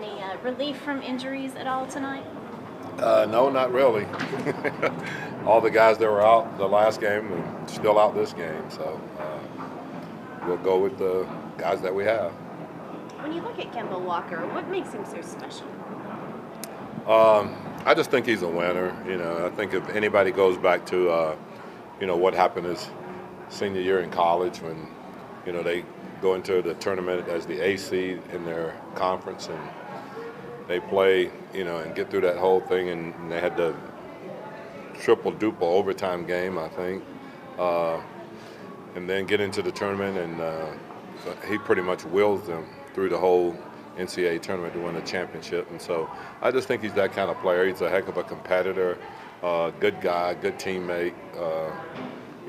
Any relief from injuries at all tonight? No, not really. All the guys that were out the last game are still out this game, so we'll go with the guys that we have. When you look at Kemba Walker, what makes him so special? I just think he's a winner. I think if anybody goes back to, what happened his senior year in college when, they go into the tournament as the A seed in their conference and they play, and get through that whole thing, and they had the triple-duple overtime game, I think, and then get into the tournament, and he pretty much wills them through the whole NCAA tournament to win a championship. And so I just think he's that kind of player. He's a heck of a competitor, good guy, good teammate,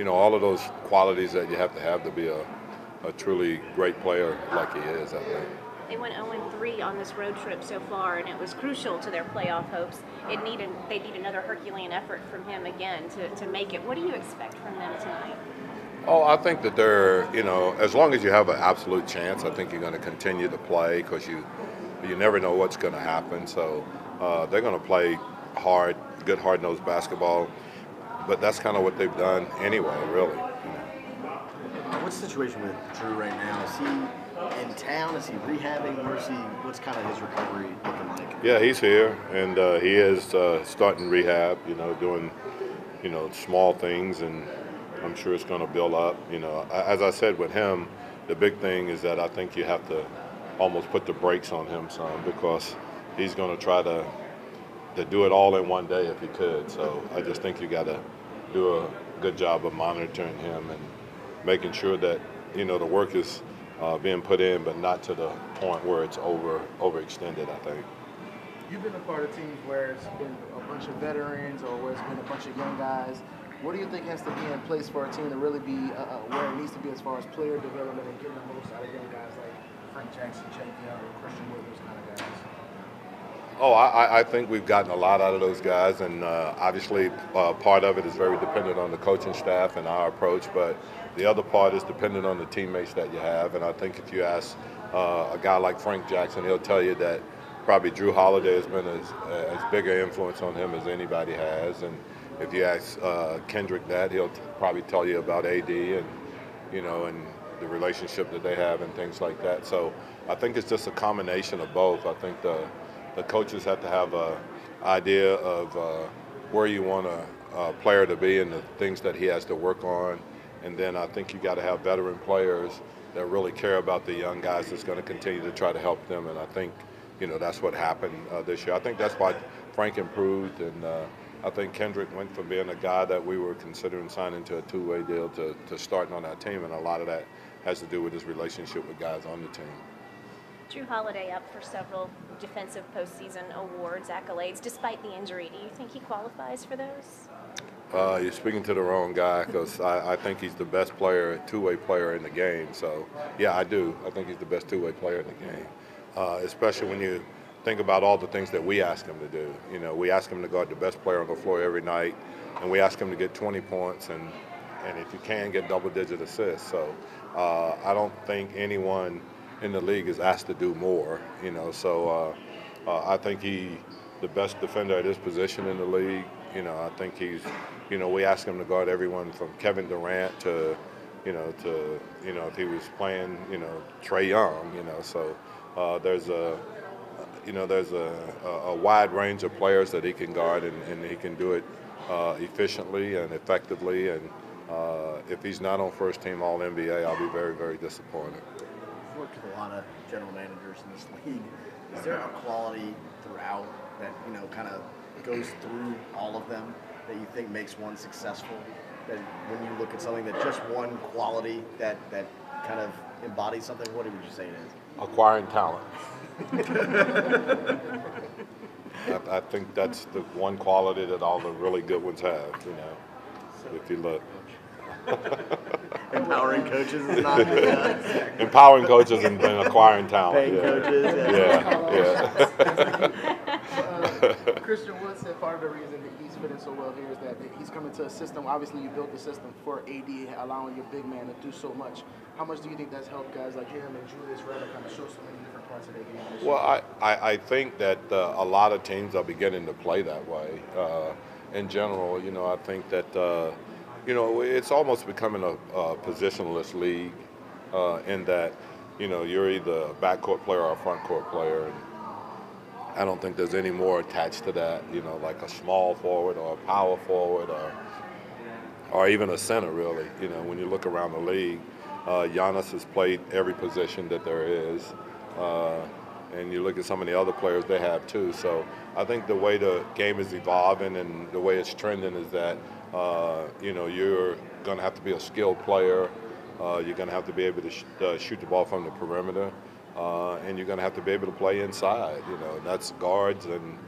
all of those qualities that you have to be a truly great player like he is, I think. They went 0-3 on this road trip so far, and it was crucial to their playoff hopes. They need another Herculean effort from him again to make it. What do you expect from them tonight? Oh, I think that they're, as long as you have an absolute chance, I think you're going to continue to play because you never know what's going to happen. So they're going to play hard, good hard-nosed basketball. But that's kind of what they've done anyway, really. What's the situation with Drew right now? Is he in town? Is he rehabbing? What's kind of his recovery looking like? Yeah, he's here, and he is starting rehab, doing, small things, and I'm sure it's going to build up. As I said with him, the big thing is that I think you have to almost put the brakes on him some because he's going to try to do it all in one day if he could. So I just think you got to do a good job of monitoring him and making sure that, the work is being put in, but not to the point where it's overextended, I think. You've been a part of teams where it's been a bunch of veterans or where it's been a bunch of young guys. What do you think has to be in place for a team to really be where it needs to be as far as player development and getting the most out of young guys like Frank Jackson, Chet Young, Christian Wood, those kind of guys? Oh, I think we've gotten a lot out of those guys, and obviously part of it is very dependent on the coaching staff and our approach, but the other part is dependent on the teammates that you have. And I think if you ask a guy like Frank Jackson, he'll tell you that probably Drew Holiday has been as big an influence on him as anybody has. And if you ask Kendrick that, he'll probably tell you about AD and, and the relationship that they have and things like that. So I think it's just a combination of both. I think the coaches have to have an idea of where you want a player to be and the things that he has to work on. And then I think you got to have veteran players that really care about the young guys that's going to continue to try to help them. And I think, that's what happened this year. I think that's why Frank improved. And I think Kendrick went from being a guy that we were considering signing to a two-way deal to starting on our team. And a lot of that has to do with his relationship with guys on the team. Drew Holiday up for several defensive postseason awards, accolades, despite the injury. Do you think he qualifies for those? You're speaking to the wrong guy because I think he's the best two-way player in the game. So, yeah, I do. I think he's the best two-way player in the game, especially when you think about all the things that we ask him to do. We ask him to guard the best player on the floor every night, and we ask him to get 20 points and if you can, get double-digit assists. So I don't think anyone in the league is asked to do more, So I think he's the best defender at his position in the league. I think he's, we ask him to guard everyone from Kevin Durant to if he was playing, Trae Young, So there's a wide range of players that he can guard, and he can do it efficiently and effectively. And if he's not on first team All NBA, I'll be very, very disappointed. I've worked with a lot of general managers in this league. Is there a quality throughout that kind of goes through all of them that you think makes one successful? That when you look at something that just one quality that kind of embodies something, what would you say it is? Acquiring talent. I think that's the one quality that all the really good ones have. If you look. Empowering coaches is not empowering coaches and acquiring talent. Paying coaches. Christian Wood said part of the reason that he's fitting so well here is that he's coming to a system. Obviously, you built the system for AD, allowing your big man to do so much. How much do you think that's helped guys like him and Julius Randle kind of show so many different parts of their game? Well, I think that a lot of teams are beginning to play that way. In general, I think that, it's almost becoming a positionless league in that, you're either a backcourt player or a front court player. And I don't think there's any more attached to that, like a small forward or a power forward or even a center, really. When you look around the league, Giannis has played every position that there is. And you look at some of the other players, they have too. So I think the way the game is evolving and the way it's trending is that, you're going to have to be a skilled player. You're going to have to be able to shoot the ball from the perimeter. And you're going to have to be able to play inside. That's guards and,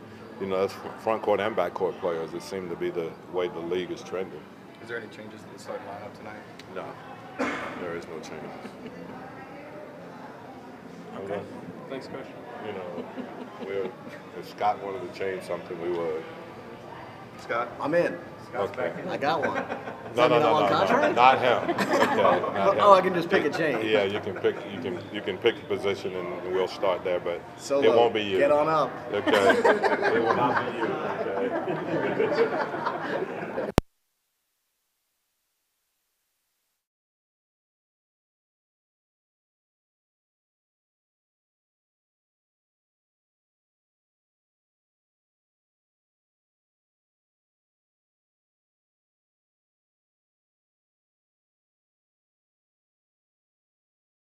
that's front court and back court players. It seems to be the way the league is trending. Is there any changes to the starting lineup tonight? No, there is no change. Okay. Thanks, Coach. If Scott wanted to change something, we would. Scott? I'm in. Scott's back in. I got one. No, on contract? not him. Okay, not him. Oh, I can just pick a chain. Yeah, you can pick. You can pick a position, and we'll start there. But Solo, it won't be you. Get on up. Okay. It will not be you. Okay.